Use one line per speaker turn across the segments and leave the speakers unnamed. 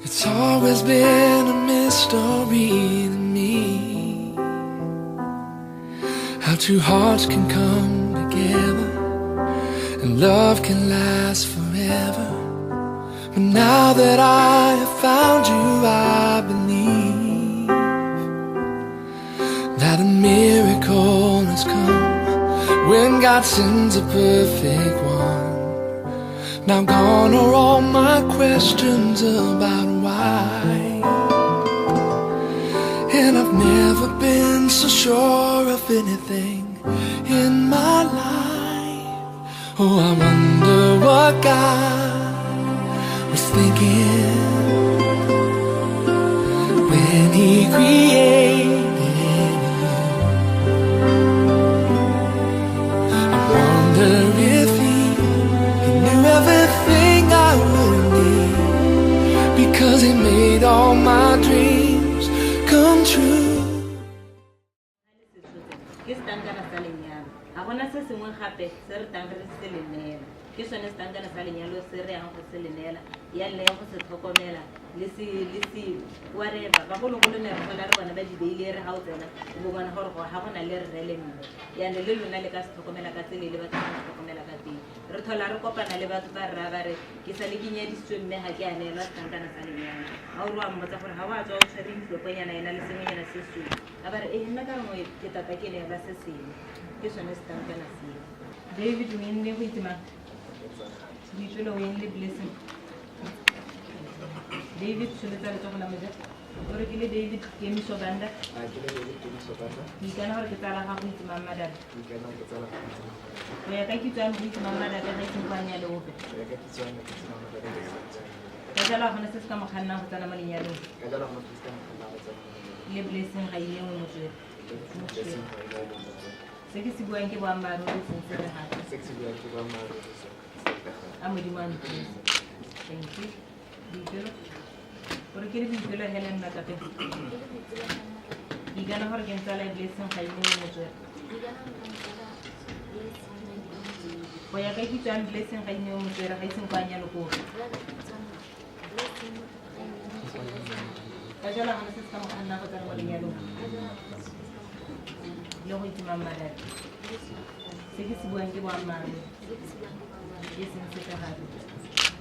It's always been a mystery to me how two hearts can come together and love can last forever. But now that I have found you, I believe that a miracle has come when God sends a perfect one. Now gone are all my questions about why, and I've never been so sure of anything in my life. Oh, I wonder what God was thinking when He created you. I wonder if He knew everything I would need, because He made all my dreams come true.
ke sone stankana sa lenyalo se re yang go se lenela ya le go se tlhokomela le se whatever ba go le ne re gola re bona ba di beile re ha o tsena go bona gore go ha gona le re le mme ya ne le lona le ka se tlhokomela ka tsele le ba tsena tlhokomela ka teng re thola re kopana le batho ba rra ba re ke sa le ke nyadisitswe mme ga ke anela stankana sa lenyalo ha o re wa mmotsa gore ha wa tswa o tshwere ntlopenyana ena le sengwenyana se se a ba re nna ka mo ke tata ke ne ba se sengwe ke sone stankana se David Winnie go itima Usually only blessing. David should have told him or David came so banda. He cannot get a half with Mamma Dad. We are taking time with Mamma Dad and I think one yellow open. Kajala Hannes come Hana with Anamani yellow. Live blessing, I know. Sexy going to one man since the heart. I'm with you, man. Thank you. Detail. Or a kid is Helen Natape. You can never get a blessing. I know. For your baby to blessing, I know there are some Panya Loco. Kajala Hanses come another one yellow. You're with Mamma. Six is going to one man. Yes, in such a habit.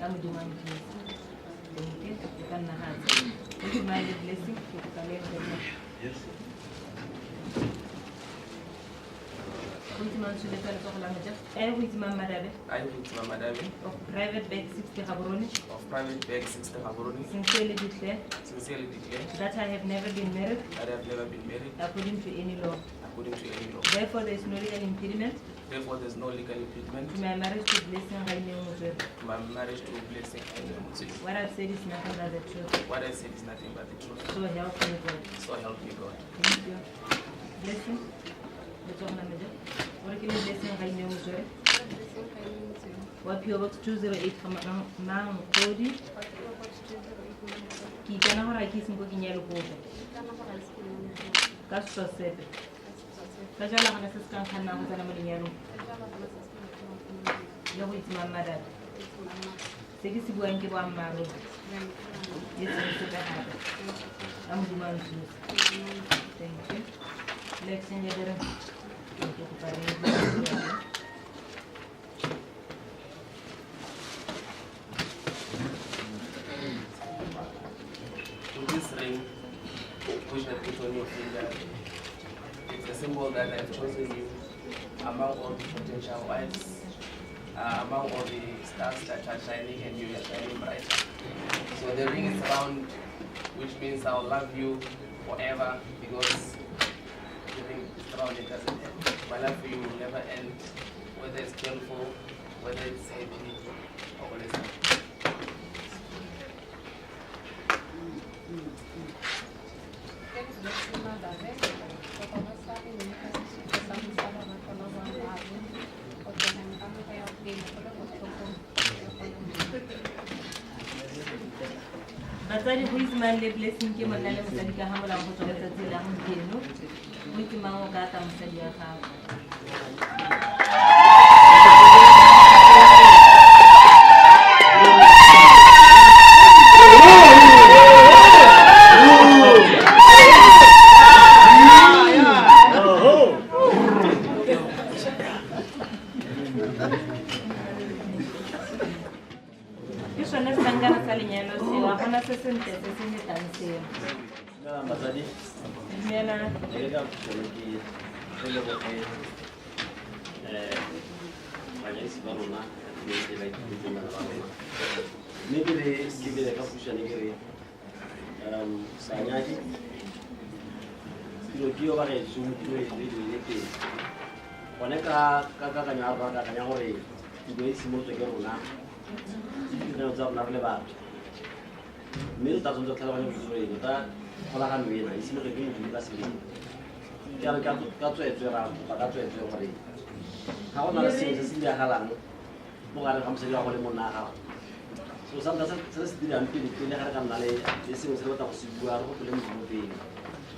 I'm doing my thank you. You can have it. You mind the blessing? You can live the yes. Which man should I talk about? With Mamma David. I with Mamma David. Of private bag 60 Habroni. Of private bag 60 Habroni. Sincerely declare. Sincerely declare. That I have never been married. That I have never been married. According to any law. According to any law. Therefore, there is no legal impediment. Therefore, there is no legal impediment. To my marriage to blessing, I know. To my marriage to blessing, I know. What I said is nothing but the truth. What I said is nothing but the truth. So help me God. So help me God. Thank you. Blessing. What can you blessing, I know. What PO Box 208 from Mount Cody? Kikana kiss and cooking yellow water. That's so said. Kajala Hannes can come now with an yellow. You're with my mother. Take it to go and give one marrow. Yes, I'm the man. Thank you. Let's send you this ring, which I put on your finger, it's a symbol that I've chosen you among all the potential wives, among all the stars that are shining and you are shining bright. So the ring is round, which means I'll love you forever, because the ring is round, it doesn't end. My love for you will never end, whether it's painful, whether it's happy, or whether it's happy. Batari huiz mande blessing ke manale mosadi ka hamala go tswa tsatsi la go keno mo ke mang o ka ta mosadi ya gago ke sone setlankana sa lenyalo seo a gona se sentle se se letang seo
Batsadi
dumela
ne ke ka tsone ke le go banyadisi ba rona ke ba itseng bana ba rona mme ke re ke bele ka pušane ke re banyadi dilo ke yo ba gaetso dilo le teng gone ka kakanya ba kakanya gore dilo e simolotswe ke rona ditirelo tsa rona re le batho mme re tla tshwanetse go tlhaloganya botse gore eno ta kgolagano ena e simolotswe ke modimo ka sebedi ke ka tswetswe ra ba ka tswetswe gore ga go na le sengwe se se diragalang mo gare ga mosadi wa go le monna a gago so santa se se dirang pele ga re ka nna le sengwe se re batla go se bua re go pele modimo pele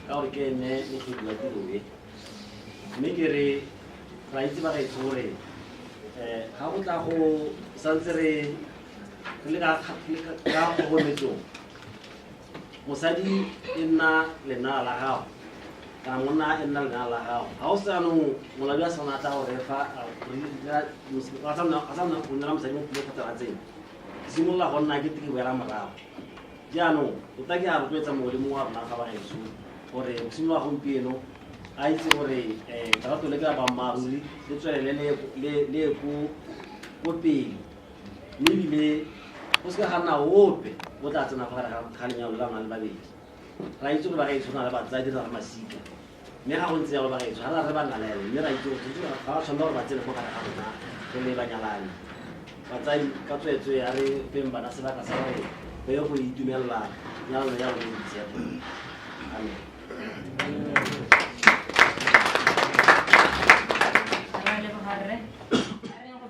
ka gore ke ene motlhodi wa tiro e mme ke re ra itse ba gaetso gore ga go tla go santse re le ka kgogometsong mosadi e nna lenala la gago kana monna e nna lenala la gago ga o seanong molabi a sana tla gore fa a sa nna go nnela mosadi mo pule kgotsa tsena ke simolola go nna ke teke boela morago jaanong o ta ke a rotloetsa mongwe le mongwe wa rona ga ba gaetso gore go simolola gompieno a itse gore lerato le ke la boammaaruri le tswelele le ko pele mme ebile go se ka ga nna ope o tla tsena fa gare ga lenyalo la ngwana le babedi ra itse gore ba gaetso na le batsadi ra re masika mme ga go ntse ya go ba gaetso ga re ba nalele mme ra itse gore ga ba tshwanela gore ba tsene go gare ga rona re le banyalane batsadi ka tswetswe ya re feng bana sebaka sa gore ba ye go itumelela nyalano ya rona e ntse amen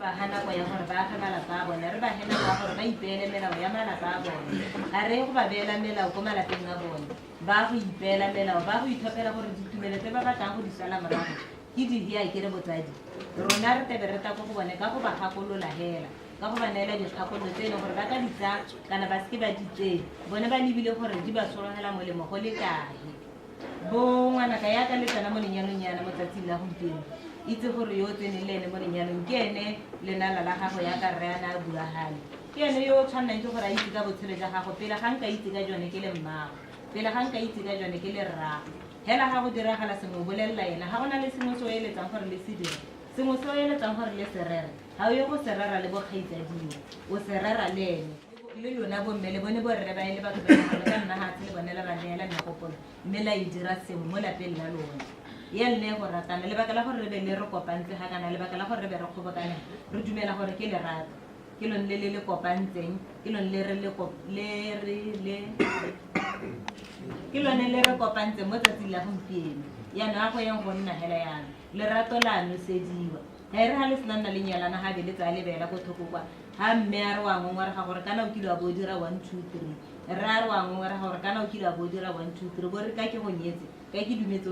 ba hana go ya gore ba ga malapa a bone re ba hena ka gore ba ipeele melao ya malapa a bone a re go ba beela melao ko malapeng a bone ba go ipeela melao ba go ithopela gore ditumelo tse ba batlang go di sala morago ke dihia ke re botsadi rona re tebe re ta go bone ka go ba gakolola hela ka go ba neela dikgakololo tse e leng gore ba ka di tsa kana ba seke ba di tsee bone ba lebile gore di ba sologela molemo go le kae bo ngwanaka ya ka letsana mo lenyalong yana mo tsatsing la gompieno itse gore yo tsene le ene mo lenyalong ke ene lenala la gago ya ka re ana a buagale ke ene yo o tshwannang ke gore a itse ka botshelo jwa gago pele ga nka itse ka jone ke le mmago pele ga nka itse ka jone ke le rrago hela ga go diragala sengwe o bolelela ena ga go na le sengwe se o eletsang gore le se dire sengwe se o eletsang gore le se rere ga o ye go se rera le bokgaitsadiwa o se rera le ene le lona bomme le bone borre ba ele batho ba ka nna gatse le bone le ba neela megopolo mme la e dira sengwe mo lapeng la lona ya nne go ratana lebaka la gore re be le re kopantse ga kana lebaka la gore re be re kgobokane re dumela gore ke lerato ke lone le kopantseng ke lone ke lone le re kopantseng mo tsatsing la gompieno yaanong a go yang go nna hela yana lerato la nosediwa ga e re ga le sena nna le nyalana ga be le tsaya lebela ko thoko kwa ga mme a re wa ngongware ga gore kana o kile wa bo o dira 1 2 3 re a re wa ngongware ga gore kana o kile wa bo o dira 1 2 3 bore ka ke go nyetse ka ke dumetse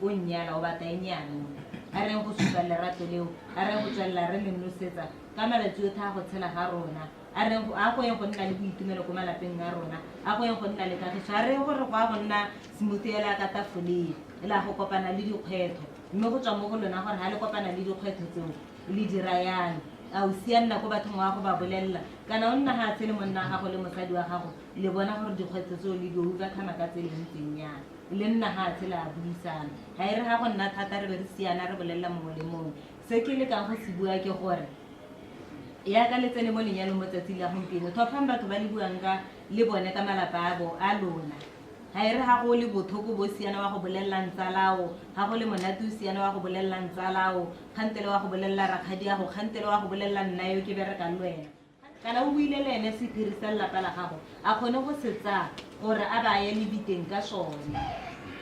o nnyala o batla e nyane a reng go supa lerato leo a reng go tswelela re le nosetsa ka malatsi otlhe a go tshela ga rona a go yeng go nna le boitumelo ko malapeng a rona a go yeng go nna le kagiso a reng gore go a go nna semotiela ka tafoleng e la go kopana le dikgwetho mme go tswa mo go lona gore ga le kopana le dikgwetho tseo le dira yang a o sia nna ko bathong wa go ba bolelela kana o nna ga tse le monna gago le mosadi wa gago le bona gore dikgwetho tseo le di overcome ka tse le ntseng yang le nna ga tse la buisana ga e re ga go nna thata re be re siana re bolelela mongwe le mongwe se ke le ka go se bua ke gore ya ka le tsene mo lenyalo mo tsatsing la gompieno thophang batho ba le buang ka le bone ka malapa a lona ga e re ga go le bothoko bo siana wa go bolelelang tsalao ga go le monate o siana wa go bolelelang tsalao kgantele wa go bolelela rakgadi ya go kgantele wa go bolelela nna yo ke berekang le wena kana o buile le ene sephiri sa lelapa la gago a kgone go setsa gore a ba ye le biteng ka sone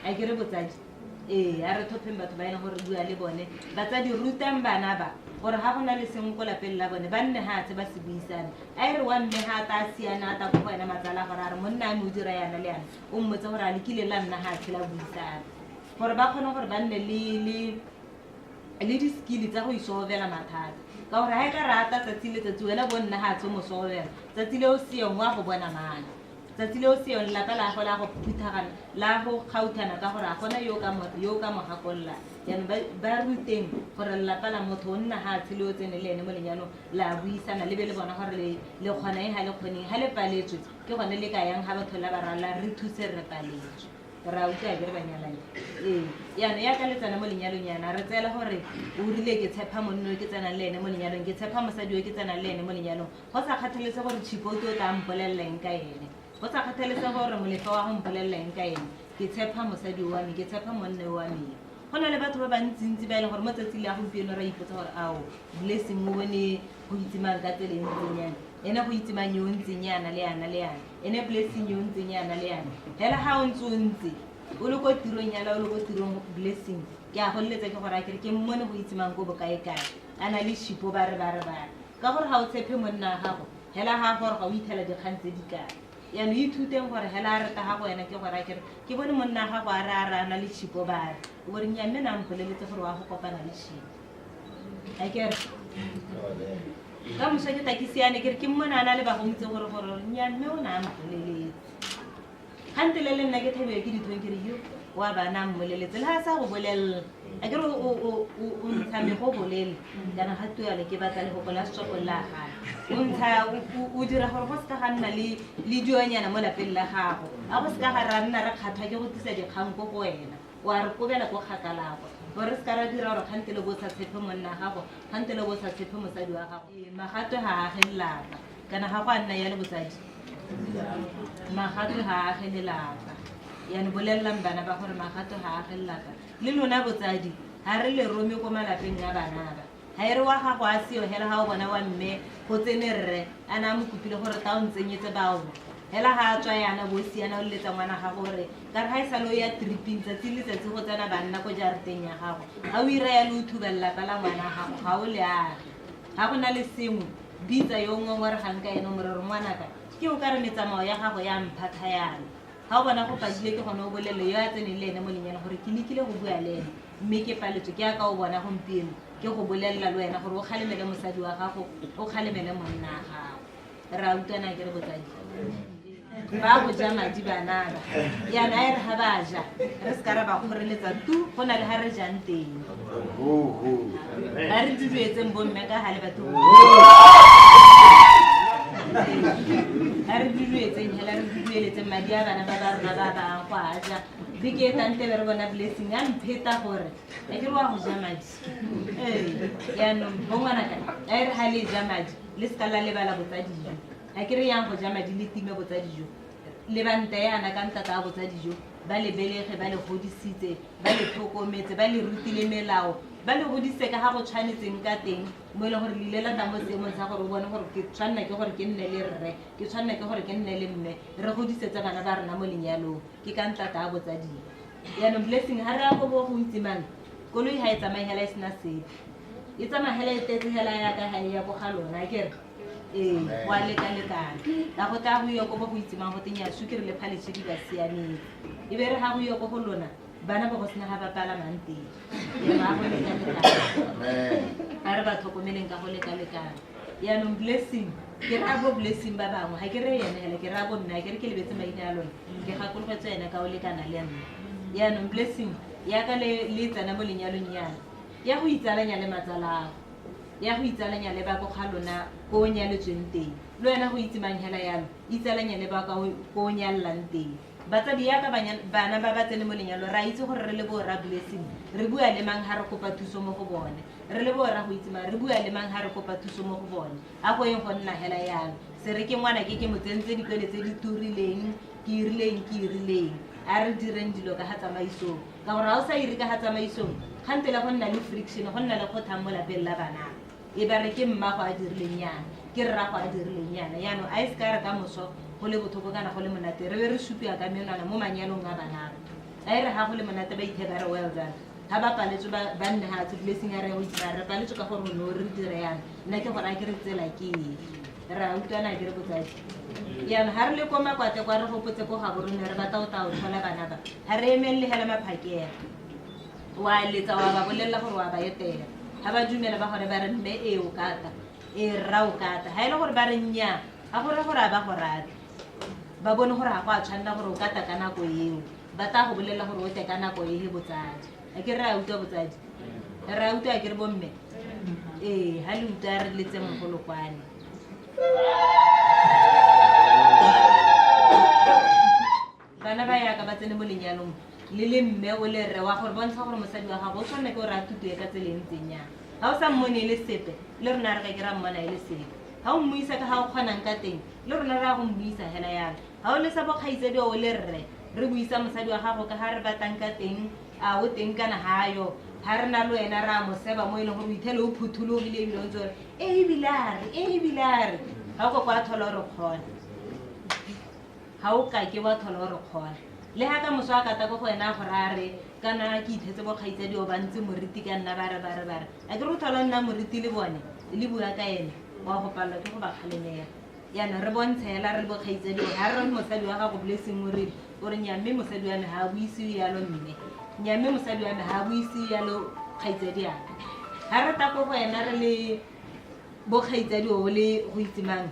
a ke re botsadi a re thopheng batho ba ene gore bua le bone batsadi rutang bana ba gore ga go na le sengwe ko lapeng la bone ba nne gatse ba se buisane a e re wa mme ga ta siana a ta ko go ena matsala gore a re monna a me o dira yana le yana o mmotse gore a lekile la nna gatse la buisane gore ba kgone gore ba nne le di-skill tsa go isolvela mathata ka gore ga e ka rata tsatsi le tsatsi wena bo nna gatse o mo solvela tsatsi le o siyong wa go bona mana tsatsi leo se yone lapa la go la go phuthagana la go kgauthana ka gore a gona yo ka mo gakolola yaanong ba ruteng gore lelapa la motho o nna ga a tshele o tsene le ene mo lenyalong la buisana le be le bona gore le kgona ga le kgoneng ga le paletswe ke gone le ka yang ga batho la ba rala re thuse re paletswe ra utlwa ke re banyalane yaanong ya ka le tsena mo lenyalong yana re tseela gore o rile ke tshepa monno ke tsenang le ene mo lenyalong ke tshepa mosadi o ke tsenang le ene mo lenyalong go sa kgathaletse gore tshipoti o tla mpoleleleng ka ene go sa kgathaletse gore molefa wa go mpoleleleng ka ene ke tshepa mosadi wa me ke tshepa monne wa me go na le batho ba bantsintsi ba e leng gore mo tsatsing le ya gompieno ra ipotsa gore ao blessing mo bone go itsemang ka tsela e ntseng yana ene go itsemang yo ntseng yana le yana ene blessing yo ntseng yana le yana hela ga o ntse o ntse o le ko tirong yala o le ko tirong blessing ke a go leletsa ke gore a kere ke mmone go itsemang ko bokae-kae a na le shipo ba re ka gore ga o tshepe monna gago hela ga gore ga o ithela dikgang tse di kae yaanong ithuteng gore hela a reta ga go wena ke gore a kere ke bone monna gago a re a na le shipo ba re o gore nya mme na mpoleletse gore wa go kopana le shipo a kere ka mosa ke takisiane kere ke mmona a na le bagontse gore nya mme o na a mpoleletse gante le nna ke thabile ke dithong kere yo wa bana mmoleletse le ga sa go bolelela a kere o ntsha mego bolele kana ga tuyale ke batla le gopola setswako la gago o dira gore go seka ga nna le dionyana mo lapeng la gago a go seka ga ra nna re kgathwa ke go tlisa dikgang ko go wena wa re kobela ko kgakalago gore se ka ra dira gore gante le bo sa tshepe monna gago gante le bo sa tshepe mosadi wa gago magato ga age lelapa kana ga go a nna ya le botsadi magato ga age lelapa yana bolelelang bana ba gore magato ga age lelapa le lona botsadi ga re le rome ko malapeng a bana ba ga e re wa gago a seo hela ga o bona wa mme go tsene rre a na mo kopile gore ta o ntsenyetse bao hela ga a tswa yana bosiana o letsa ngwana ga gore ka re ga e salo ya tripping tsatsi le tsatsi go tsena banna ko jarateng ya gago ga o ira ya le o thuba lelapa la ngwana gago ga o le age ga go na le sengwe bitsa yo ngongoregang ka ene morero ngwanaka ke o ka re metsamao ya gago ya mphatha yana ga o bona go padile ke gone o bolele yo a tseneng le ene mo lenyana gore ke lekile go bua le ene mme ke paletswe ke aka o bona gompieno ke go bolelela le wena gore o kgalemele mosadi wa gago o kgalemele monna a gago ra utlwana ke re botsadi ba go ja madi banaba yana a e re ga ba ja re se ka ra ba kgoreletsa tu go na le ga re jang teng ga re duduetseng bomme ka ga le batho ga re duduetseng hela re dudueletseng madi a bana ba ba rona ba bang go a ja beke e tante be re bona blessing a mpheta gore a ke re wa go ja madi yaanong bo ngwanaka a e re ga le ja madi le se ka la lebala botsadijo a ke re yang go ja madi le time botsadijo le banta yana ka ntata a botsadijo ba le belege ba le godisitse ba le tlhokometse ba le rutile melao ba le godise ka ga go tshwanetseng ka teng mo e leng gore le ile lata mo seemong sa gore o bone gore ke tshwanela ke gore ke nne le rre ke tshwanela ke gore ke nne le mme re godisetsa bana ba rena mo lenyalong ke ka ntata a botsadijo yaanong blessing ga re ya go bo go itsemang koloi ga e tsamaegela e sena sepe e tsamaegela e tetse hela yaka ga e ya go ga lona kere wa leka-lekana ka go tla go yo ko bo go itsemang go tenya sukiri le phaletšhe di ba siametse e be re ga go yo ko go lona bana ba go sena ga ba palamang teng ga go leka-lekana ga re ba tlhokomeleng ka go leka-lekana yaanong blessing ke ra bo blessing ba bangwe ga ke re ene hela ke ra bo nna ke re ke lebetse maina ya lona ke gakologetse ena ka o lekana le ya nna yaanong blessing yaka le tsena mo lenyalong yana ya go itsalanya le matsala ago ya go itsalanya le ba go ga lona ko o nyaletsweng teng le wena go itsemang hela yalo itsalanya le ba ko o nyalelang teng batsadi yaka bana ba ba tsene mo lenyalo ra itse gore re le bo ra blessing re bua le mang ga re kopa thuso mo go bone re le bo ra go itsemang re bua le mang ga re kopa thuso mo go bone a go eng go nna hela yalo se re ke ngwana ke mo tsentse dikwele tse di turileng ke irileng a re direng dilo ka ga tsamaisong ka gore ga o sa iri ka ga tsamaisong kgantela go nna le friction go nna le kgothang mo lapeng la bana e ba re ke mmago a dirileng yana ke rrago a dirileng yana yaanong a e se ka re ka moso go le bothoko kana go le monate re be re supia ka menwana mo manyalong a banaba a e re ga go le monate ba ithe ba re well done ga ba paletswe ba nne ga tse blessing a re go itsa re paletswe ka gore no re dire yana nna ke gore a ke re tsela ke ra utlwana ke re botsadi yaanong ga re le ko makwate kwa re gopotse ko ga borone re batla o tla o tlhola bana ba ga re emelele hela maphakela wa letsa wa ba bolelela gore wa ba etela ga ba dumela ba gore ba re mme o kata rra o kata ga e le gore ba re nnyaa ga gore a ba go rata ba bone gore ga go a tshwanela gore o ka ta ka nako eo ba tla go bolela gore o te ka nako e botsadi a ke re a utlwa botsadi re a utlwa a ke re bomme ha le utlwa re letse mogolokwane bana ba yaka ba tsene mo lenyalong le mme o le rre wa gore bontsha gore mosadi wa gago o tshwanne ke gore a thutuye ka tsele ntseng yang ga o sa mmone le sepe le rona re ka ke ra mmona e le sepe ga o mmuisa ka ga o kgonang ka teng le rona re a go mmuisa hela yana ga o le sa bokgaitsedi o le rre re buisa mosadi wa gago ka ga re batlang ka teng a o teng kana hayo ha re na le wena ra mo seba mo e leng gore o ithele o phuthulogile ebile o ntse gore ebilare ga o ka kwa thola gore kgona ga o ka ke wa thola gore kgona le ha ka moso a kata go wena gore a re kana ke ithetse bokgaitsedi o bantse moriti ka nna ba re a ke re o thola nna moriti le bone le bua ka ene wa go palelwa ke go ba kgalemela yana re bontshe hela re le bokgaitsedi ha re mosadi wa gago blessing o re gore nyamme mosadi wa me ha buisi yalo mme nyamme mosadi wa me ha buisi yalo kgaitsedi ya ha re ta go wena re le bokgaitsedi o le go itsimang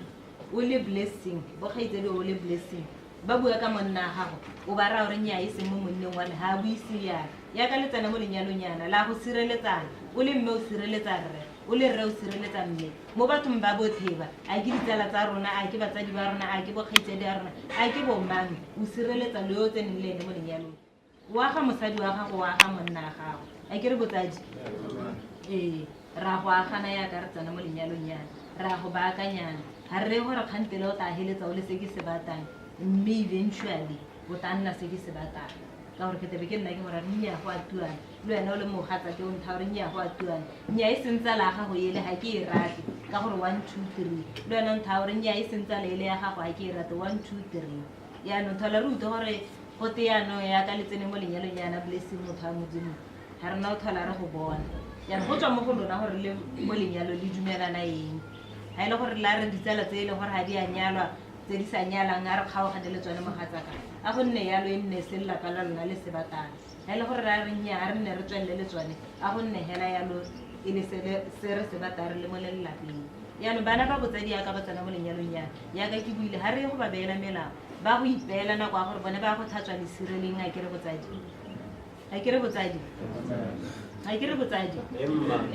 o le blessing bokgaitsedi o le blessing ba bua ka monna gago o ba ra gore nya e seng mo monneng wa me ha buisi ya ka letsana mo lenyalong yana la go sireletsana o le mme o sireletsa rre o le rre o sireletsa mme mo bathong ba botheba a ke ditsala tsa rona a ke batsadi ba rona a ke bokgaitsedi ya rona a ke bomang o sireletsa le yo tseneng le ene mo lenyalong wa ga mosadi wa gago wa ga monna gago a ke re botsadi ra go agana ya ka re tsana mo lenyalong yana ra go baakanyana ga re gore kgantele o tla heletsa o le se ke se batang mme eventually o tla nna se ke se batang ka gore ke tebe ke nna ke gore nya go a tuana le wena o le mogatsa ke o ntha gore nya go a tuana nya e sentse la gago ele ga ke e rate ka gore 1 2 3 le wena ntha gore nya e sentse la ele ya gago ga ke e rate 1 2 3 yaanong thola re utlwe gore go teano ya ka letsene mo lenyalong yana blessing motho a modimo ga rena o thola re go bona yaanong go tswa mo go lona gore le mo lenyalo le dumelana eng ga e le gore la re ditsala tse e leng gore ga di a nyalwa tse di sa nyalang a re kgaogane le tsone mogatsaka a go nne yalo e nne se lelapa la lona le sebatana ga e le gore ra re nya re nne re tswelele le tsone a go nne hela yalo e le se re sebata re le mo lelapeng yaanong bana ba botsadi yaka ba tsena mo lenyalong yana yaka ke buile ga re ye go ba beela melao ba go ipeela nako ya gore bone ba go tlhatswa lesireleng a ke re botsadi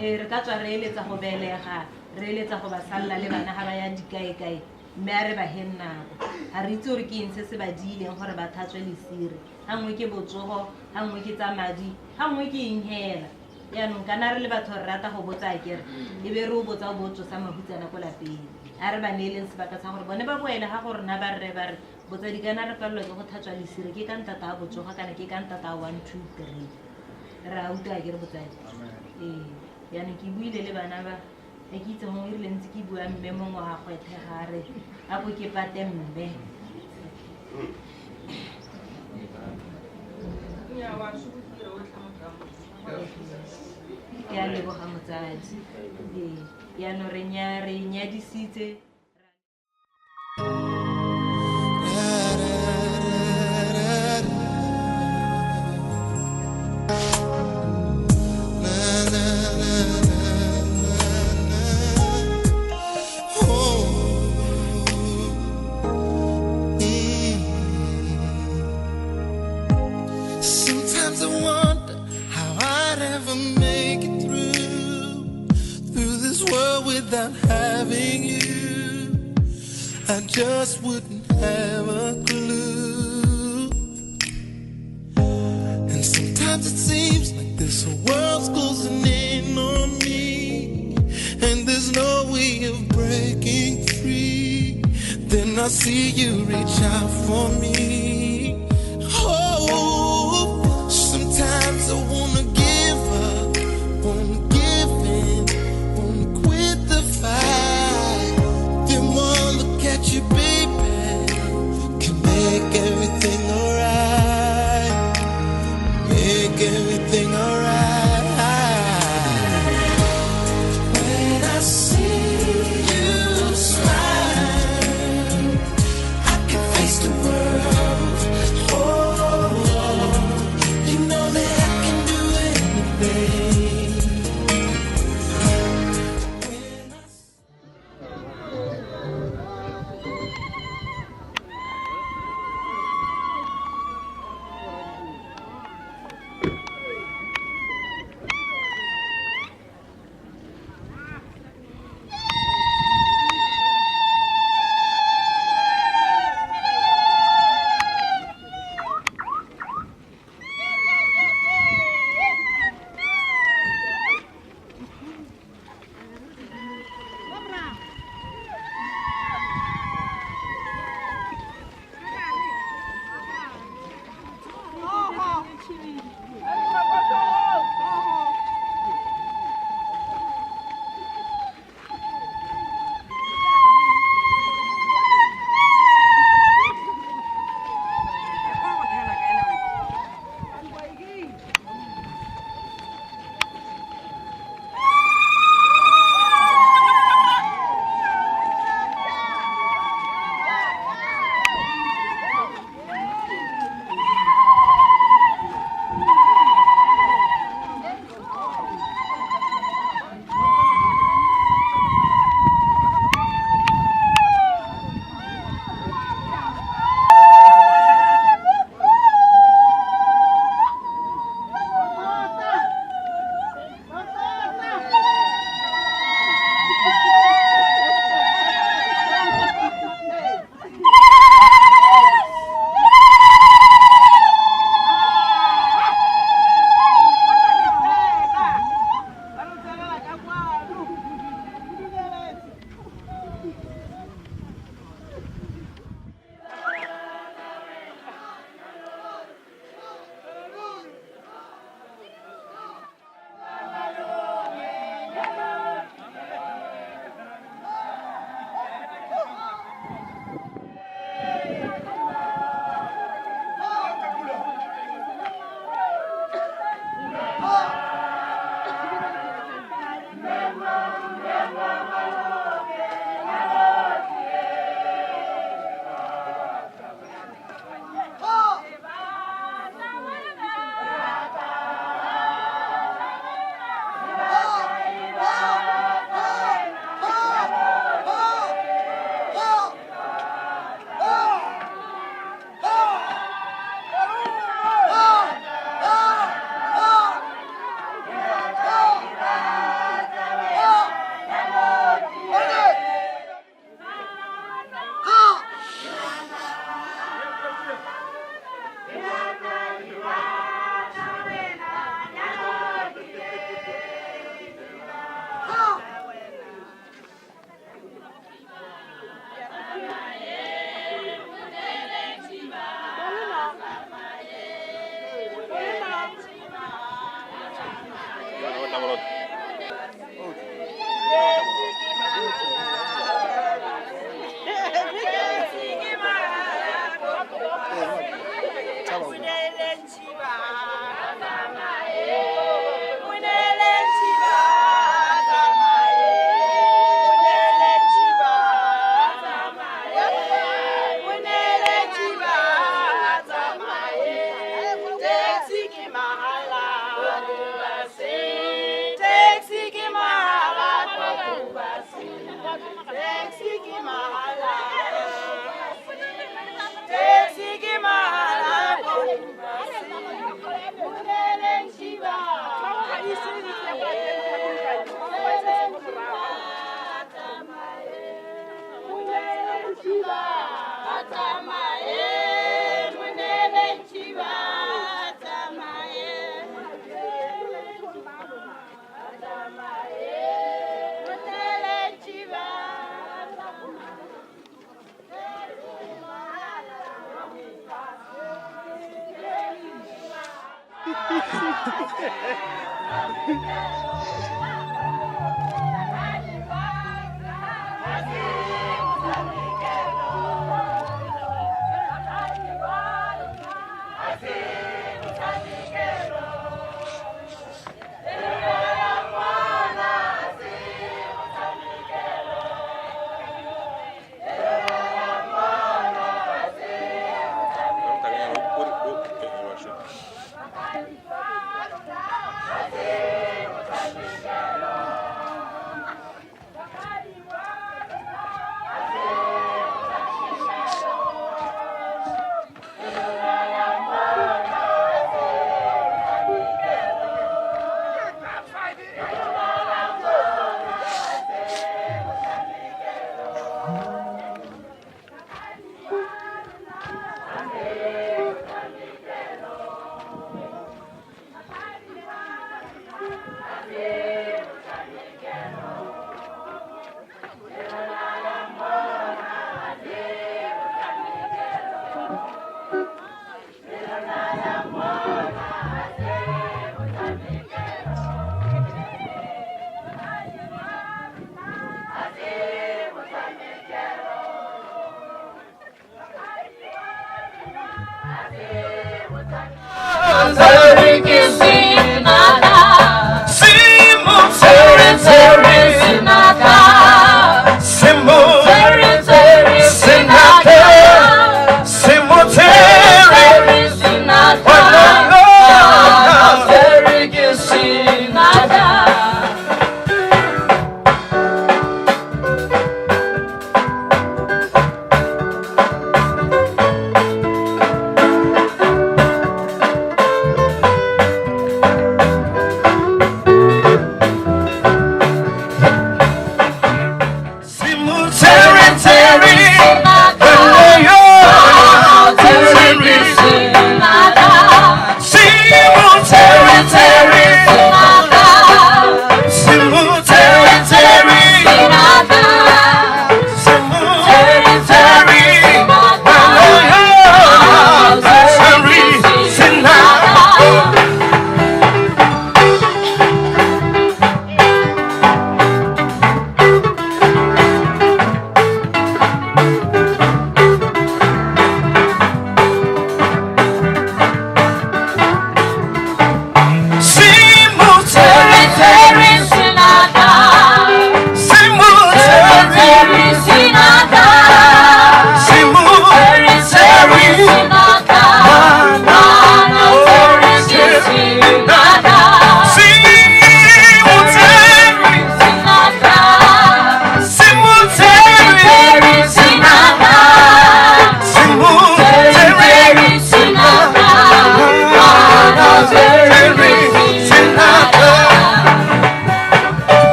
re ka tswa re eletsa go beelega re eletsa go ba salela le bana ga ba ya dikae mme a re ba hennako ga re itse gore ke eng se se ba diileng gore ba tlhatswe lesire ga nngwe ke botsogo ga nngwe ke tsa madi ga nngwe ke eng hela yaanong kana re le batho re rata go botsa kere e be re o botsa o botsosa mahutsana ko lapeng a re ba neeleng sebaka sa gore bone ba boele ga gore na ba re ba re botsadi kana re palelwa ke go tlhatswa lesire ke ka ntata a botsoga kana ke ka ntata a 1 2 3 re a utlwa ke re botsadi yaanong ke buile le bana ba ke itse mo e rile ntse ke bua mme mo ngwa go ethegare a go ke pate mme ke a leboga motsadi yaanong re nyadisitse
without having you, I just wouldn't have a clue. And sometimes it seems like this whole world's closing in on me, and there's no way of breaking free. Then I see you reach out for me. Oh, sometimes I wanna give up, wanna give in, wanna quit the fight. Then one look at you, baby, can make everything alright, make everything alright. When I see you smile, I can face the world.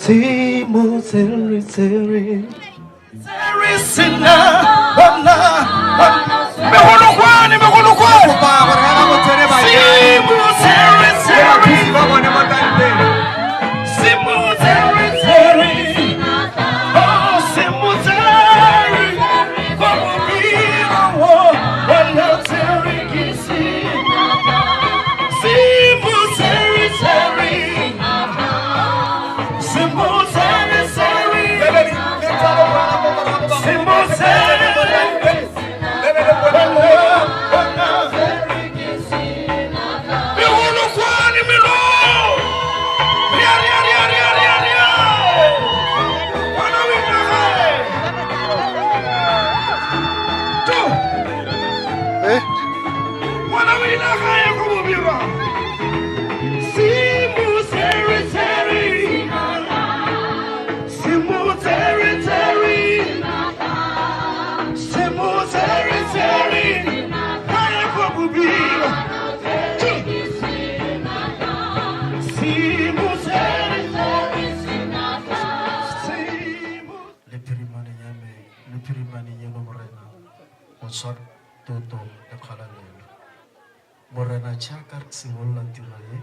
Simu Terry Terry Terry Sina Wana Mehunu kwani Simu Terry Terry Simu Terry Terry Oh Simu
go tswa toto le kgalalelo morena tšhaka re simolola tiro ye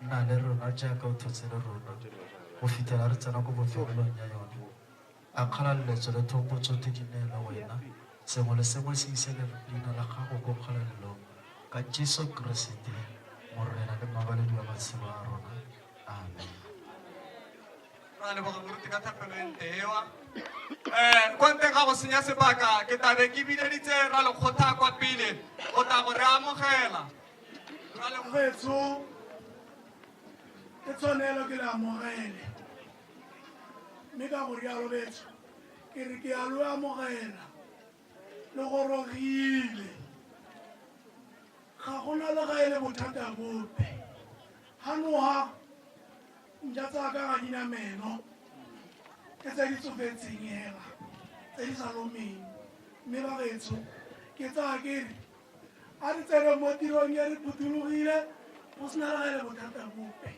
nna le rona jaaka o thotse le rona go fitlhela re tsena ko bofelelong ya yone a kgalaletso le thopotso di neela wena sengwe le sengwe se isele leina la gago ko kgalalelong ka Jesu Kriste morena le mabaledi wa matshelo a rona amen.
Ra le boga moruti ka thapelo e ntewa kwa ntle ga go senya sebaka ke tabe ke bileditse ra le kgotha kwa pele go ta go re amogela ra le
Getso ke tshwanelo ke le amogele mme ka go rialo betso ke re ke a lo amogela le go rogile ga gona le ga e le bothata bope hanoga nja tsa ka ga dina meno ke tse di tsofetseng hela tse di sa lomeng mme ba getso ke tsaya ke re a re tsene mo tirong ya re phuthulogile go sena le ga e le bothata bope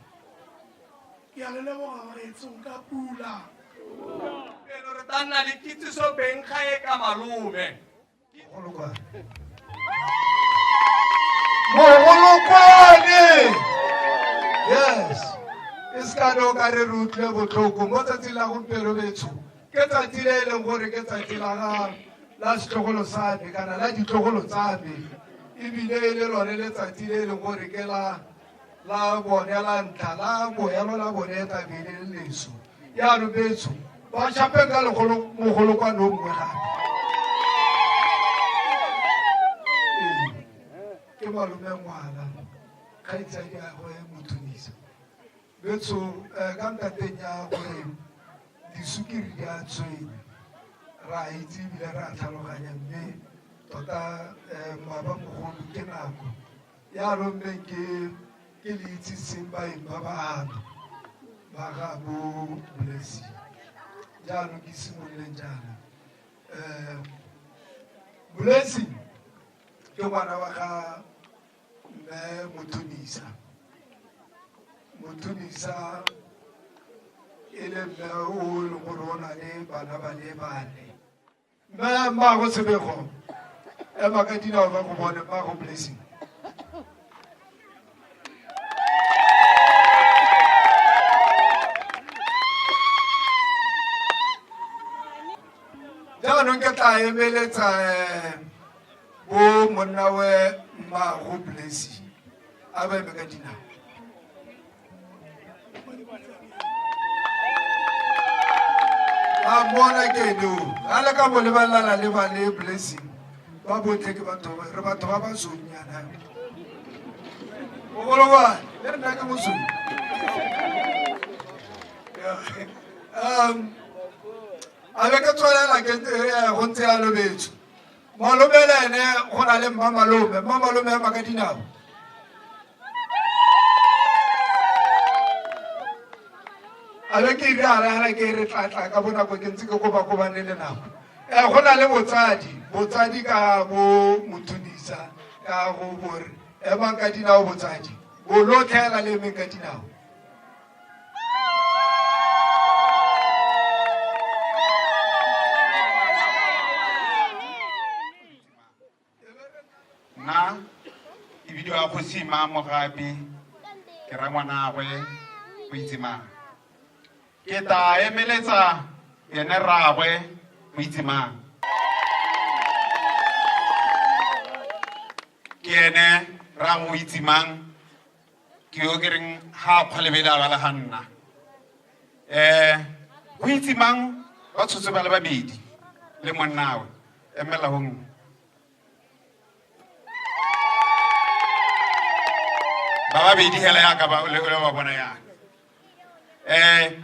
ke a le leboga ba getsong ka pula
pelo re tla nna le kitsiso beng ga e ka malome
mogolokwane yes e ska no ka re rutle botlhoko mo tsatsing la gompieno betso ke tsatsi le e leng gore ke tsatsi la setlogolo sa me kana la ditlogolo tsa me ebile e le lone letsatsi le e leng gore ke la bone la ntlha la boelo la bone tabele le leso yaanong betso ba šapeng ka mogolokwane o mongwe gape ke malome ngwana kgaitsadi a go Mothonisa betso ka ntateng ya gore disukiri di a tshwenya ra itse ebile re a tlhaloganya mme tota maaba mogolo ke nako yaanong mme ke le itseseng baeng ba baano ba ga bo Blessing jaanong ke simololeng jaana Blessing ke ngwana wa ga mme Mothonisa e le mme o le gore o na le bana ba le bane mme mmago Sebego ema ka dinao ba go bone mmago Blessing jaanong ke tla emeletsa bo monna we mmago Blessing a ba eme ka dinao a bona ke no a le ka mo lebalana le ba le Blessing ba botle ke batho ba ba sonyana o golwa le nna ke mosong a be ke tswalela ke go ntse a lobetso malome le ene go na le mmamalome ya makadinao a be ke irara ke re tlatla ka bonako ke ntse ke kobakobane le nako go na le botsadi ka bo Mothonisa ka go bore emang ka dinao botsadi bo lotlhela le emeng ka dinao
na ibidio a go sima mogapi ke ra ngwanagwe go itsemang ke ta emeletsa yene ragwe go itsemang ke ene rang go itsemang ke yo ke reng ha kgwalebela ba le ga nna go itsemang ba tshotse ba le babedi le monnawe emela go nngwe ba babedi hela ya ka ba le ba bona ya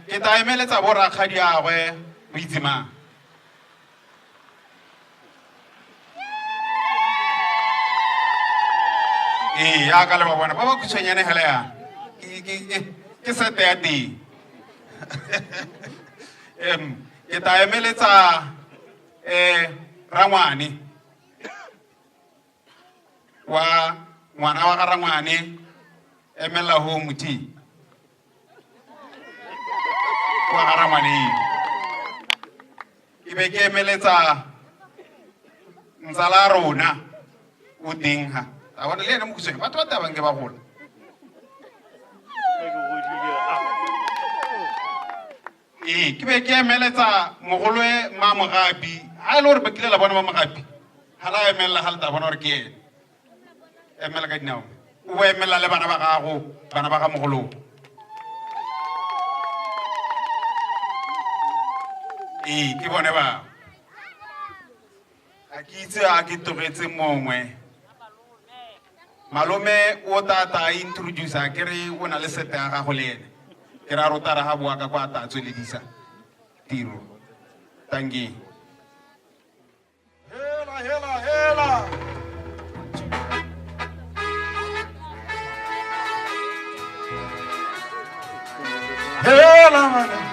ke ta emeletsa bo rakgadi agwe go itsemang ya ka le ba bona ba ba khutshwanyane hela ya ke sete ya teng ke ta emeletsa rangwane wa ngwana wa ga rangwane emela ho muthi wa ga rangwane ke be ke emeletsa ntsala rona o teng ha a bona le ene mo khuseng batho ba tabang ke ba gola ke be ke emeletsa mogolwe Mamogapi ha ile gore bekile la bona Mamogapi ha la emela ha le ta bona gore ke ene emela ka dinao o emela le bana ba gago bana ba ga mogolo ke bone ba a ke itse a ke togetse mongwe malome o tata introduce a ke re o na le sete ya gago le ene ke ra rotara ga bua ka kwa ta tsweledisa tiro tangi
hela mana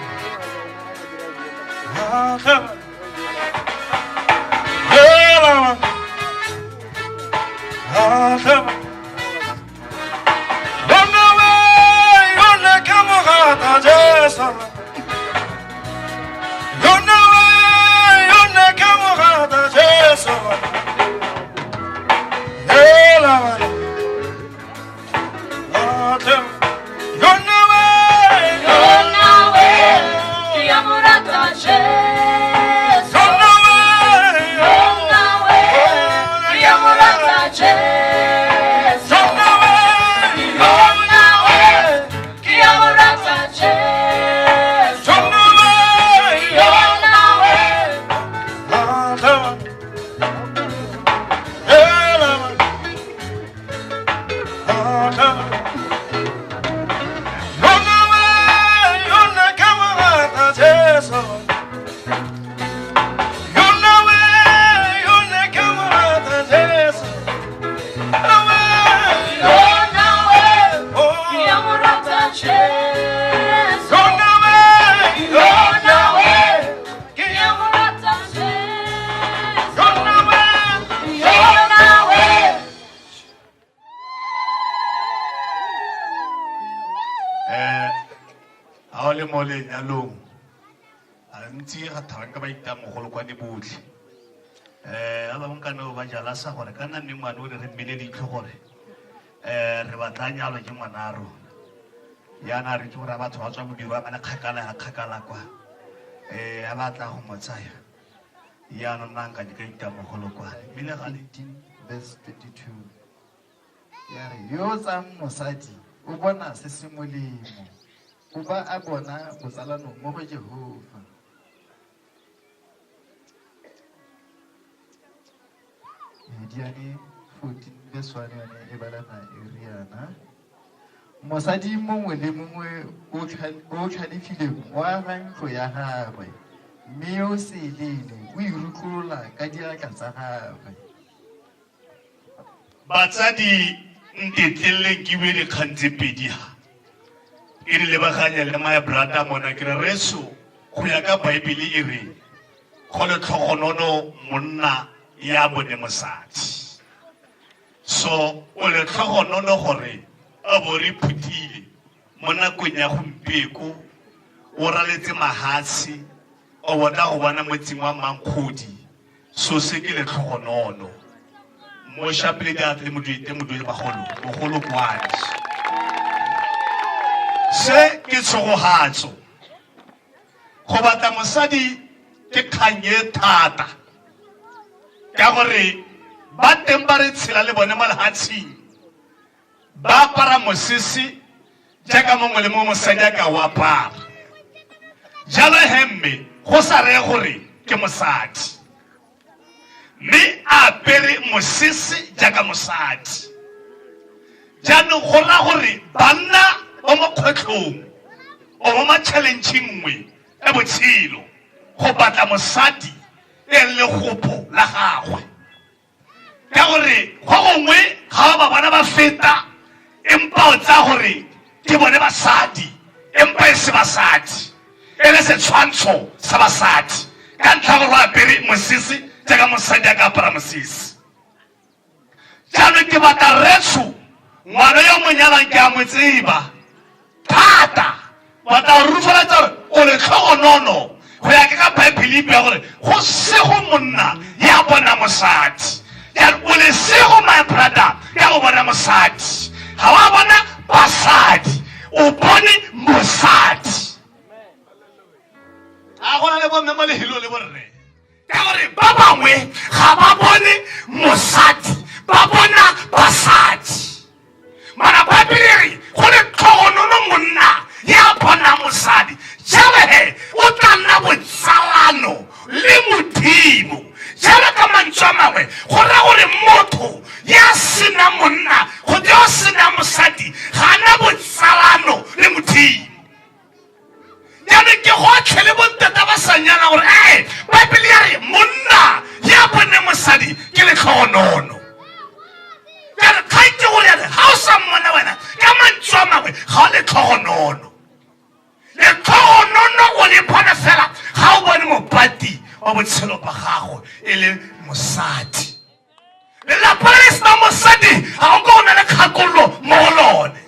mole nyalong a ntse ga thang ka baita mogolo kwa dibotli a ba nkana ba jala sa gore kana mme ngwana o re mmele ditlho gore re batla nyalo ke ngwanaro yana re tsora batho ba tswa mo dirwa bana kgakala kwa a batla go motsaya yana nanga di ka ita mogolo kwa mmele ga le 19:32 ya re yo tsa mosadi o bona se se molemo o ba a bona botsalano mo go Jehova Diane 14 beswane e balana Iriana mosadi mongwe le mongwe o tlhalefile wa gantlo ya gagwe mme o selele o irutlola ka diatla tsa gagwe batsadi ntetleleng ke bue dikgang tse pedi ha e re lebaganya le my brother mona ke re reso go ya ka Bible e re go le tlhogonono monna ya bone mosadi so o le tlhogonono gore a bo re phutile mo nakong ya gompieko o raletse mahatsi o bona go bona motseng wa Mankgodi so se ke le tlhogonono mo shapile da tle modite bagolo kwadi se ke tshogohatso go batla mosadi ke khanye thata ka gore ba teng ba re tshela le bone mo lehatsheng ba para mosisi jaaka mongwe le mongwe mosadi a ka o apara jalo hemme go sa reye gore ke mosadi mme a apere mosisi jaaka mosadi jaanong go raya gore banna ba mo kgwetlhong o mo ma-challenge nngwe e botshelo go batla mosadi e le gopo la gagwe ka gore go gongwe ga ba bana ba feta empa o tsa gore ke bone basadi empa e se basadi e le setshwantsho sa basadi ka ntlha gore o apere mosisi jaaka mosadi a ka apara mosisi jaanong ke batla retso ngwana yo monyalang ke a mo tseba thata batla go rufaletsa gore o le tlhogonono go ya ka Bible ya gore go se go monna ya bona mosadi. O lesego my brother ya go bona mosadi. Ga wa bona basadi, o bone mosadi. A gona le bomme mo lehelo le borre. Ka gore ba bangwe ga ba bone mosadi, ba bona basadi. Mana Bibele go le tlhogonono monna ya bona mosadi. Jale o tla nna botsalano le Modimo. Jale ka mantswe a mangwe go ra gore motho ya sena monna go di o sena mosadi ga na botsalano le Modimo. Jale ke go tlhele bontata ba sa nyala gore Bibele ya re monna ya bone mosadi ke le tlhogonono. Jale ga itse go le ha o sa mmona wena ka mantswe a mangwe ga o le tlhogonono. Le tlhogonono o le bona fela ga o bone mopati wa botshelo ba gago e le mosadi. Lelapa le sena mosadi ga o ka o na le kgakololo mo go lone.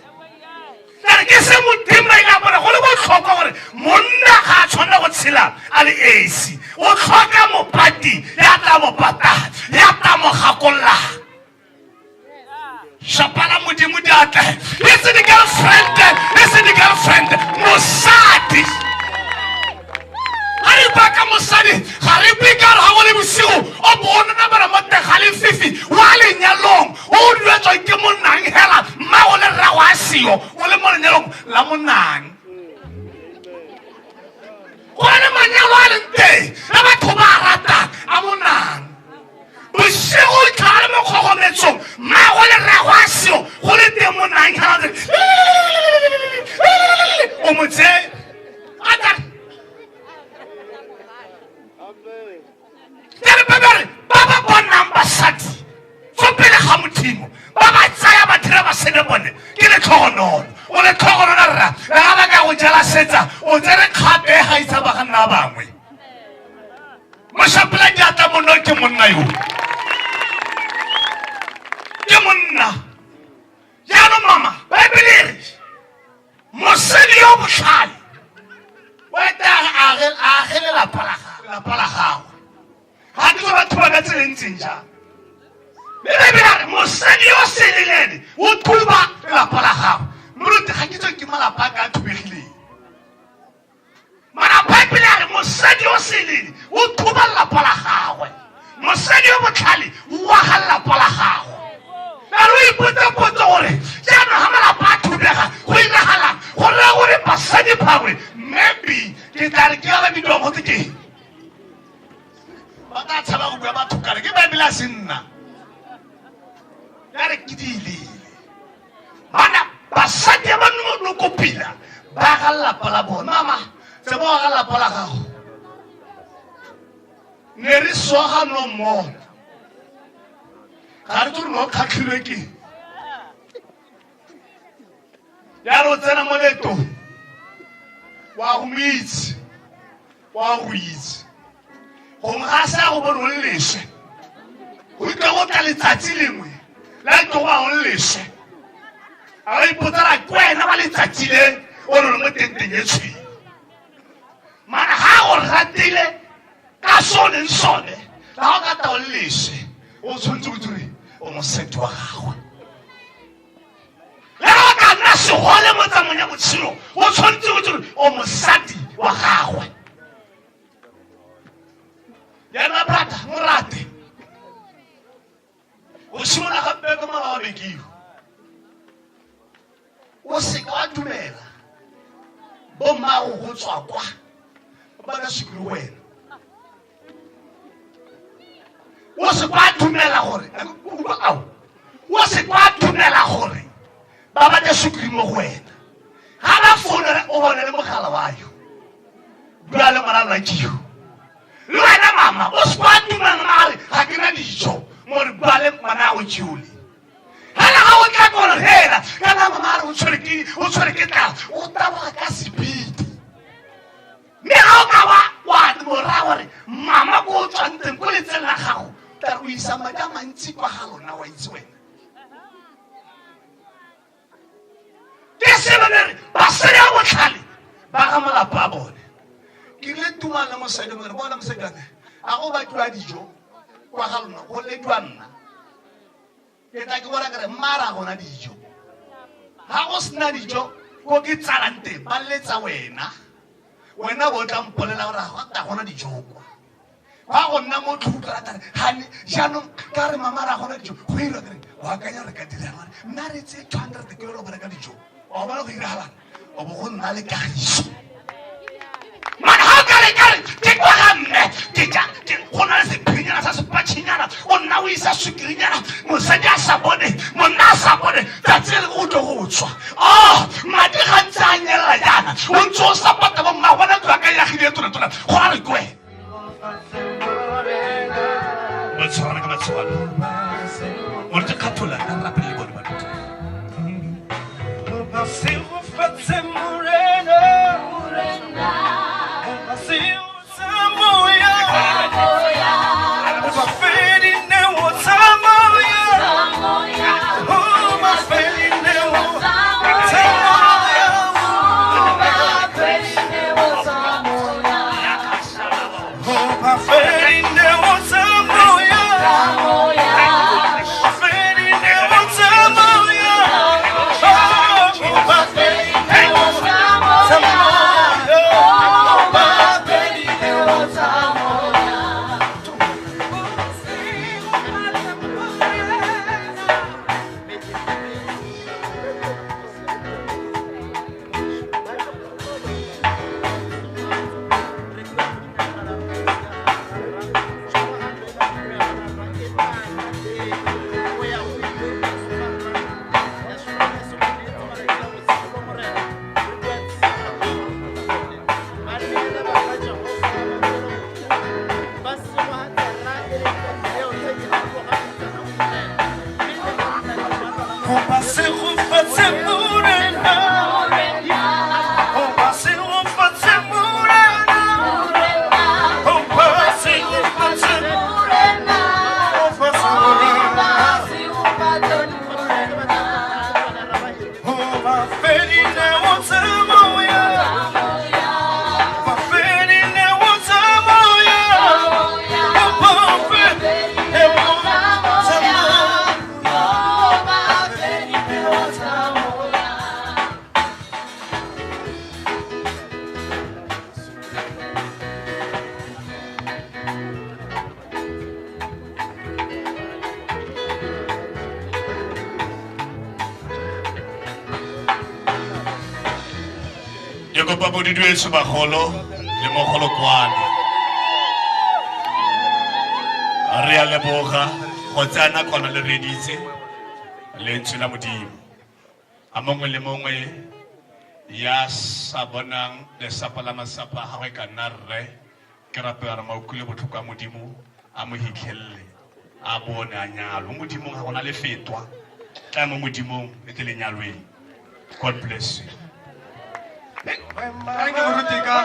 Ke se Modimo ba ile a bona go le botlhokwa gore monna ga a tshwanela go tshela a le esi. O tlhoka mopati ya tla mo patala, ya tla mo gakololang. Shapala Modimo diatla. Listen the girlfriend, mosadi. Hari baka mosadi, hari bika ra go le bosigo, o bona na bara mate ga le fifi, wa le nyalong, o duetswa ke monnang hela, mma go le ra wa sio, o le mo nyalong la monnang. Gona manyalo a le teng, la batho ba rata a monnang. Bosigo tlhale mo kgogometsong, mma go le ra wa sio, go le teng monnang hela. O motse ata Baba bona basadi so pele ga Modimo ba ba tsaya ba dira ba sene bone ke le tlhogonono o le tlhogonono rra ga ba ka go jela setsa o tsere kgape ga itsa ba ganna bangwe mo shapela diatla monno ke monna yo ke monna ya no mama Bibele mosadi yo botlhale wa ta a gele la palaga ga ke go batho ba ka tselentseng jang Bibele mosadi yo selelele o thuba lelapa la gago moruti ga ke tswe ke malapa a ka thubegileng mana Bibele mosadi yo selele o thuba lelapa la gagwe mosadi yo botlhale wa ga lelapa la gago na re ipotsa gore jaanong ga malapa a thubega go iragala go raya gore basadi bangwe maybe ke tla re ke ala didogo tse keng ba ka tshaba go bua batho kare ke Bibele a se nna ya re ke dilele mana basadi ba no kopila ba ga lelapa la bona mama tse bo ga lelapa la gago ne re soga no mmona ga re tlo no kgatlhilwe ke ya re o tsena mo letong wa go mitse wa go itse go ga sa go bona o le leswe go ka go tla letsatsi lengwe la tlo wa o leswe a ipotsa ra kwena ba letsatsi le o re mo tenteng e tshwi mana ha go ratile ka sone sone la ga ta o leswe o tshwantse go dire o mo senti wa gago la ga na se gole mo tsa monya botshelo o tshwantse go dire o mosadi wa gago ya na brata morate o simona gape ka mala wa bekio o se ka dumela bo mao go tswa kwa ba ka sekolo wena o se kwa dumela gore o se kwa dumela gore ba ba ka sekolo mo go wena ga ba founa o bona le mogala wa yo bua le mala la kiyo le wena mama o se kwa dumela mare ga ke na dijo mo re bua le mana o tshole hala ga o ka bona hela kana mama o tshwere ke tla o taba ka speed me ga o ka wa mo ra gore mama go tswanteng go le tsela gago ta go isa maka mantsi kwa ga lona wa itse wena ke se bana ba se ya botlhale ba ga malapa a bone ke le tumana mo sele mo bona mo sekane a go ba twa dijo kwa ga lona go letwa nna ke tla ke bona kare mara gona dijo ha go sena dijo go ke tsalang teng ba letsa wena bo tla mpolela gore ga ta gona dijo kwa ba go nna mo tlhutla tare hani jaanong ka re mamara gona dijo go ira kare wa kanya re ka dira gore nna re tse 200 ke lo ka dijo o ba go ira o bo go nna le kagiso mana ha ka le ke kwa gamme ke ja ke gona le sephinyana sa sepatšinyana o nna o isa swikirinyana mosadi a sa bone monna a sa bone tatse le go tlo go tswa madi ga ntse a nyelela jana o ntse o sapata bo mma bona tla ka ya gile tona go a re kwe o tswana ka matswalo o te khathola ka rapele bona ba tlo ba se go fatse morena di due su bagolo le mogolo kwane re ya leboga go tsana kona le reditse le ntshela modimo a mongwe le mongwe ya sa bonang le sapala masapa ha re ka nna rre ke rapela maukule botlhoko a modimo a mo hitlhelle a bone a nyalo modimo ga gona le fetwa tla mo modimong le ke lenyalweng. God bless you.
Thank you, Rutika.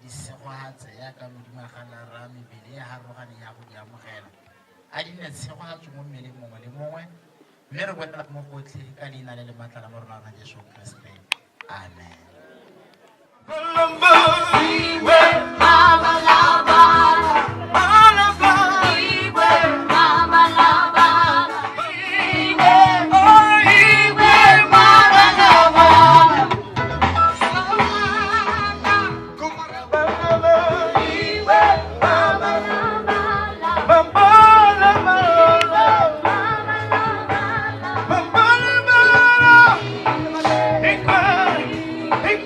Disegwahatse ya ka modimo ga la ra mebele ya harogane ya go di amogela a dine tshegohatso mo mmeleng mongwe le mongwe mme re boela mo gotlhe ka leina le le maatla la morona wa Jesu Kriste. Amen.
Hey,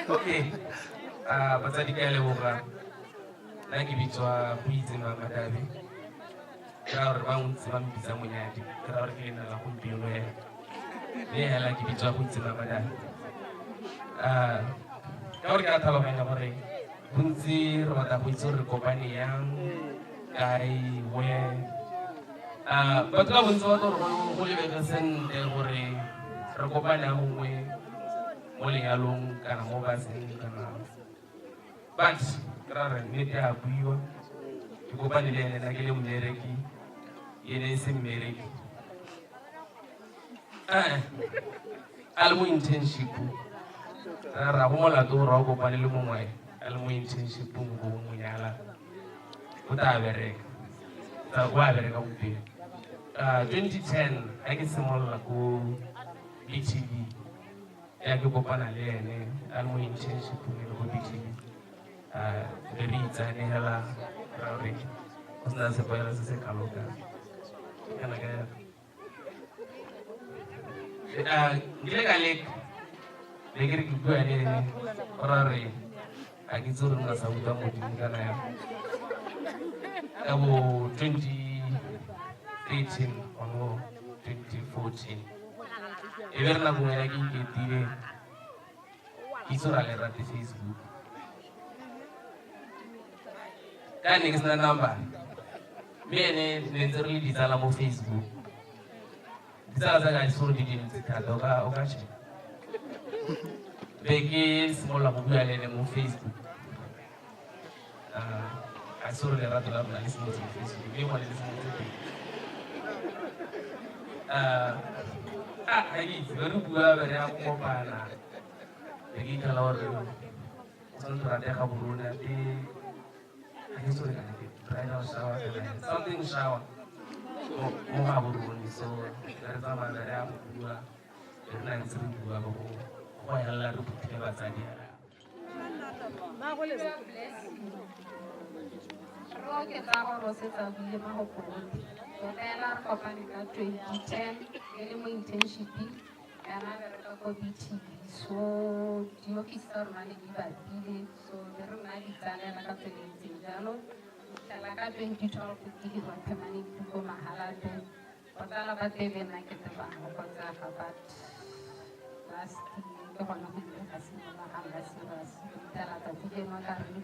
Okay. Batsadi ka leboga. Nna ke bitswa go itse Madabe. Ke ra gore ba ntse ba mbitsa monyadi. Ke ra gore ke lena la gompieno ena. Le hela ke bitswa go itse Madabe. Ka gore ke a tlhaloganya gore bontsi re batla go itse gore re kopane yang, kae, where. Batho ka bontsi ba tlo gore go lebege sentle gore re kopane ya gongwe mo lenyalong kana mo baseng kana but ke ra re nnete ya buiwa ke kopane le ene nna ke le mmereki ene e se mmereki a le mo internship ra go molato gore wa kopane le mongwe a le mo internshipong go monyala o tla bereka o a bereka bopelo 2010 a ke simolola ko BTV ya ke kopana le ene a le mo internshipong le go BTV be re itsane hela ra gore go sena sepoela se se kaloka kana ka nkile ka leka le ke re ke bua le ene ora re a ke itse gore nna sa utlwa modimo kana ya ka bo 2013 ono 2014 e be re nako ngwe ya ke iketile ke itse gore a le rate Facebook ka ne ke sena number mme ene ne ntse re le ditsala mo Facebook ditsala tsa ka di sore di dintsi thata o ka sheba be ke simolola go bua le ene mo Facebook a sore lerato la rona le semotse mo Facebook mme ngwane le semotse teng ga ke itse be re bua be re ya go kopana be ke ikgala gore o tshwanetse ratega borona te ga ke sore kana ke bridal shower something shower mo ga borone so re tsamaya re ya go bua re na ntse re bua go elela re phutile batsadi
Roke tsa gore o setsa buile magopolong o fela re kopane ka 2010 e le mo internship kana bereka ko BTV so di-office tsa rona le di bapile so be re nna ditsanela ka tsela ntseng jalo fela ka 2012 ke dirwa permanent ko Mahalate go tsala ba tebe nna ke tebang go tsaga but last year ke gona go ile ga simolola ga nna serious tala tsa dikema ka re le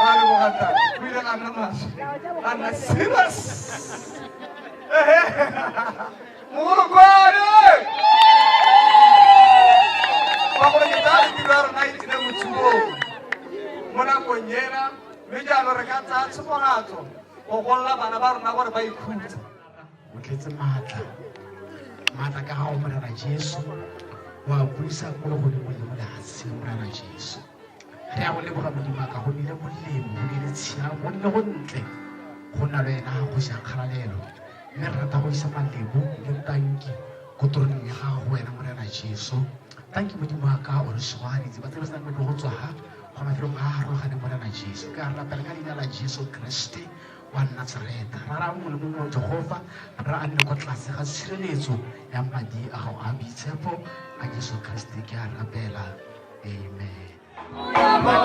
Rale bogata, kuile ga nna maswe, ga nna serious. Mogolokwane! Ba gore ke tla le tiro ya rona e tsile motsuong. Mo nakong ena, mme jalo re ka tsaya tshepogatso go golola bana ba rona gore ba ikhutse.
O tletse maatla ka ga go morena Jesu wa buisa ko le godimo le mo lehatsheng morena Jesu re ya go leboga modimo ka go nnile molemo go ile tshiamo go nne go ntle go nna le wena go shankgalalelo mme re rata go isa malebo le tanki ko toroneng ya gago go wena morena Jesu tanki modimo wa ka o re soganetse ba tsebe se nang le go tswa ga go mafelong a a farologaneng morena Jesu ka re lapela ka leina la Jesu Kriste wa Nazareta ra ra mongwe le mongwe Jehova ra a nne ko tlase ga tshireletso ya madi a gago a boitshepo a Jesu Kriste ke a rapela amen.
Mama,